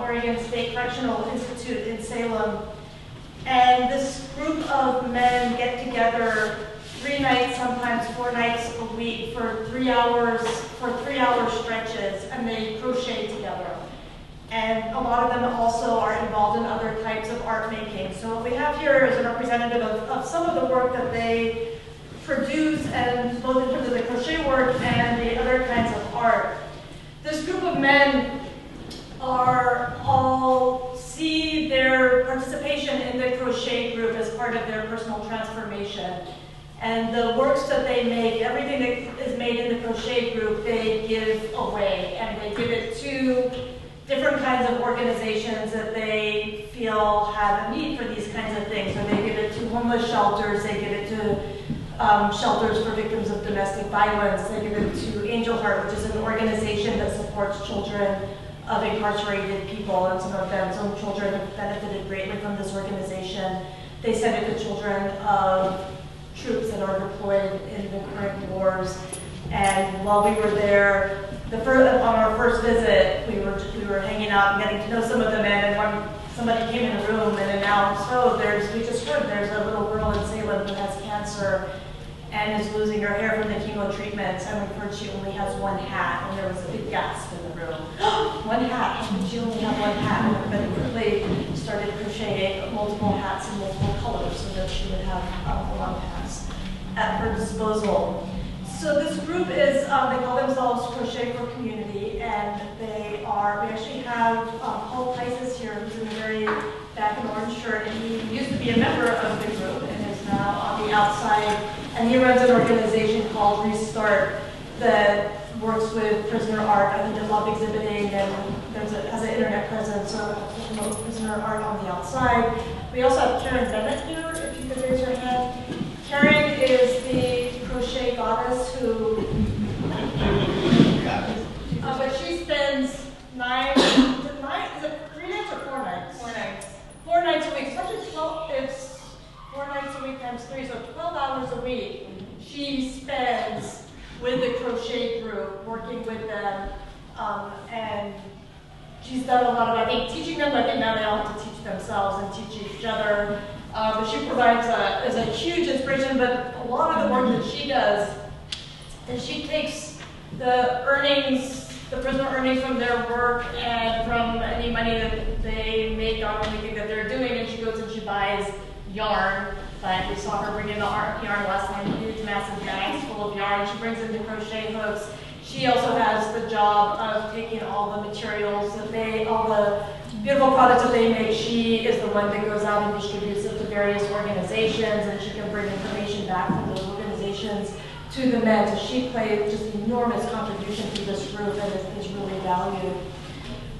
Oregon State Correctional Institute in Salem. And this group of men get together 3 nights, sometimes 4 nights a week for 3 hours, for 3-hour stretches, and they crochet together. And a lot of them also are involved in other types of art making. So what we have here is a representative of some of the work that they produce, and both in terms of the crochet work and the other kinds of art. This group of men are all see their participation in the crochet group as part of their personal transformation. And the works that they make, everything that is made in the crochet group, they give away, and they give it to different kinds of organizations that they feel have a need for these kinds of things. So they give it to homeless shelters, they give it to shelters for victims of domestic violence, they give it to Angel Heart, which is an organization that supports children of incarcerated people, and some children have benefited greatly from this organization. They send it to children of troops that are deployed in the current wars. And while we were there, on our first visit, we were hanging out and getting to know some of the men, and when somebody came in the room and announced, oh, we just heard there's a little girl in Salem who has cancer and is losing her hair from the chemo treatments, and we've heard she only has 1 hat, and there was a big gasp in the room. 1 hat, how could she only have 1 hat? And everybody quickly started crocheting multiple hats in multiple colors so that she would have a lot of hats at her disposal. So this group is, they call themselves Crochet for Community, and we actually have Paul Tice here, who's in the very back in orange shirt, and he used to be a member of the group and is now on the outside, and he runs an organization called Restart that works with prisoner art. I think they love exhibiting, and has an internet presence, so promote prisoner art on the outside. We also have Karen Bennett here, if you could raise your hand. Karen is the crochet goddess who, but she spends 3 nights or 4 nights? 4 nights. 4 nights a week. It's actually 12, it's 4 nights a week times 3, so 12 hours a week she spends with the crochet group, working with them, and she's done a lot of, I think, teaching them. I think now they all have to teach themselves and teach each other. But she provides is a huge inspiration, but a lot of the work that she does is she takes the earnings, the prisoner earnings from their work and from any money that they make on anything that they're doing, and she goes and she buys yarn. But we saw her bring in the yarn last time, huge She brings in the crochet hooks. She also has the job of taking all the materials that all the beautiful products that they make. She is the one that goes out and distributes it to various organizations, and she can bring information back from those organizations to the men. So she played just enormous contribution to this group and is really valued.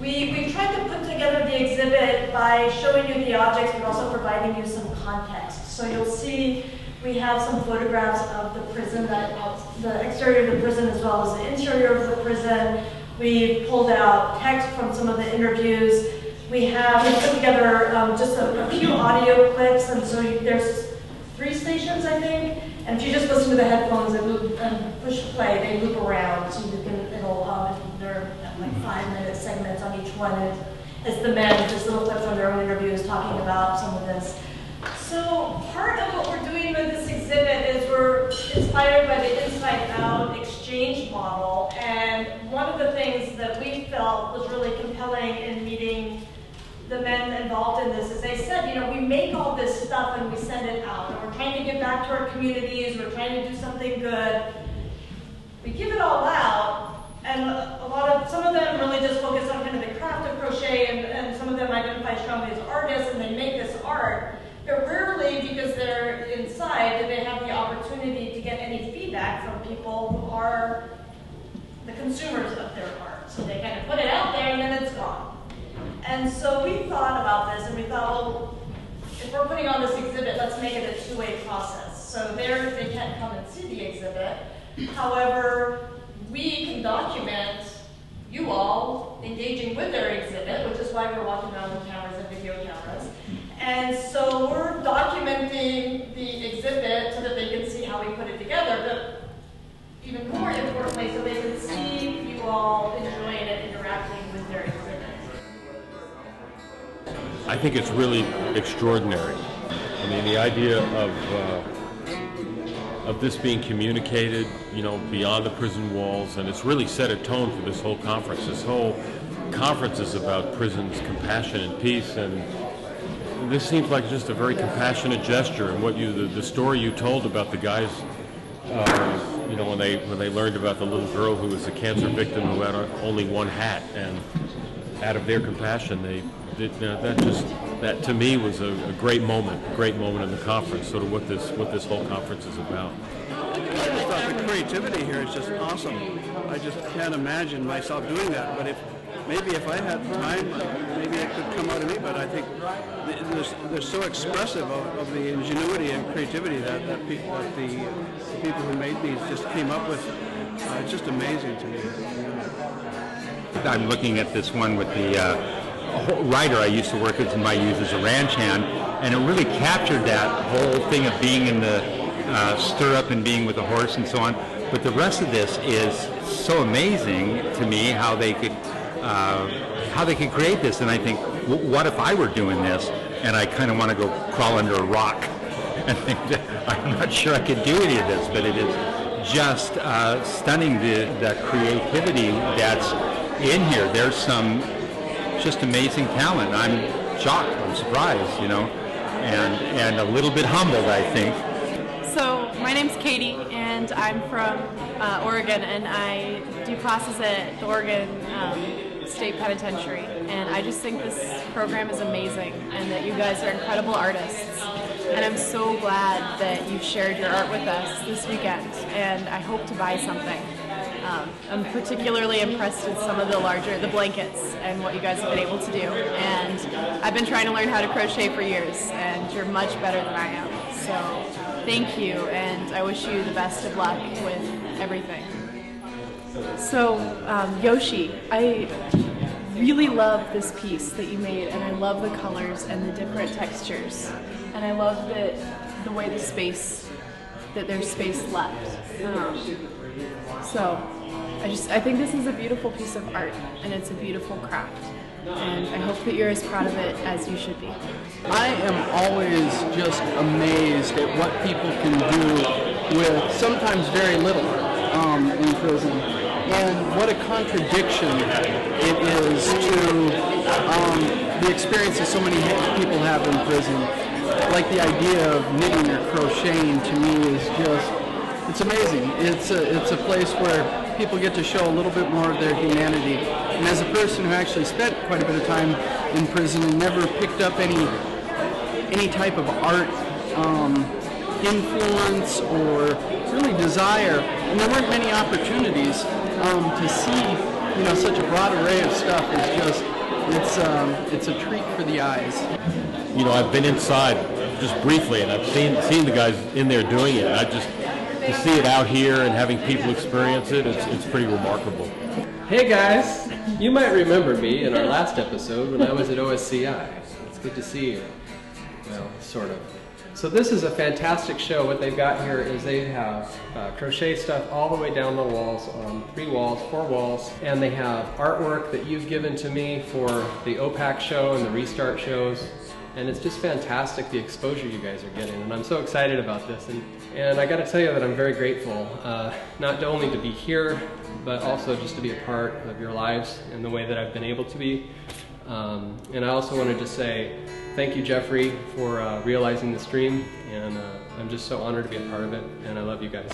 We tried to put together the exhibit by showing you the objects, but also providing you some context. So you'll see we have some photographs of the prison, the exterior of the prison as well as the interior of the prison. We pulled out text from some of the interviews. We put together just a few audio clips, and so there's 3 stations, I think. And if you just listen to the headphones and push play, they loop around, so you can, they're like 5-minute segments on each one. As the men, just little clips from their own interviews talking about some of this. So part of what we're doing with this exhibit is we're inspired by the Inside Out exchange model. And one of the things that we felt was really compelling in meeting the men involved in this is they said, we make all this stuff and we send it out. And we're trying to give back to our communities. We're trying to do something good. We give it all out. And some of them really just focus on kind of the craft of crochet, and some of them identify strongly as artists, and they make this art. But rarely, because they're inside, do they have the opportunity to get any feedback from people who are the consumers of their art. So they kind of put it out there and then it's gone. And so we thought about this, and we thought, well, if we're putting on this exhibit, let's make it a 2-way process. So they can't come and see the exhibit. However, we can document you all engaging with their exhibit, which is why we're walking around with cameras and video cameras. And so we're documenting the exhibit so that they can see how we put it together, but even more importantly, so they can see you all enjoying it, interacting with their exhibit. I think it's really extraordinary. I mean, the idea of this being communicated, beyond the prison walls, and it's really set a tone for this whole conference. This whole conference is about prisons, compassion, and peace, and this seems like just a very compassionate gesture. And the story you told about the guys, when they learned about the little girl who was a cancer victim who had only one hat, and out of their compassion, that to me was a great moment in the conference, sort of what this whole conference is about. I just thought the creativity here is just awesome. I just can't imagine myself doing that, but maybe if I had time, maybe it could come out of me, but I think they're so expressive of the ingenuity and creativity that the people who made these just came up with. It's just amazing to me. I'm looking at this one with the rider I used to work with in my youth as a ranch hand, and it really captured that whole thing of being in the stirrup and being with the horse and so on. But the rest of this is so amazing to me how they could create this. And I think, what if I were doing this and I kind of want to go crawl under a rock and think that I'm not sure I could do any of this, but it is just stunning the creativity that's in here. There's some just amazing talent. I'm shocked, I'm surprised, and a little bit humbled, I think. So my name's Katie, and I'm from Oregon, and I do classes at the Oregon State Penitentiary, and I just think this program is amazing, and that you guys are incredible artists, and I'm so glad that you've shared your art with us this weekend, and I hope to buy something. I'm particularly impressed with some of the blankets and what you guys have been able to do. And I've been trying to learn how to crochet for years, and you're much better than I am. So thank you, and I wish you the best of luck with everything. So Yoshi, I really love this piece that you made, and I love the colors and the different textures. And I love the way that there's space left. So I think this is a beautiful piece of art, and it's a beautiful craft, and I hope that you're as proud of it as you should be. I am always just amazed at what people can do with sometimes very little in prison, and what a contradiction it is to the experiences so many people have in prison. Like the idea of knitting or crocheting to me is just It's amazing. It's a place where people get to show a little bit more of their humanity. And as a person who actually spent quite a bit of time in prison and never picked up any type of art influence or really desire, and there weren't many opportunities to see, such a broad array of stuff. Is just it's a treat for the eyes. I've been inside just briefly, and I've seen the guys in there doing it. To see it out here and having people experience it, it's pretty remarkable. Hey guys, you might remember me in our last episode when I was at OSCI. It's good to see you. Well, sort of. So this is a fantastic show. What they've got here is they have crochet stuff all the way down the walls, on 4 walls, and they have artwork that you've given to me for the OPAC show and the Restart shows. And it's just fantastic, the exposure you guys are getting, and I'm so excited about this. And I got to tell you that I'm very grateful, not only to be here, but also just to be a part of your lives in the way that I've been able to be. And I also wanted to say thank you, Jeffrey, for realizing this dream, and I'm just so honored to be a part of it, and I love you guys.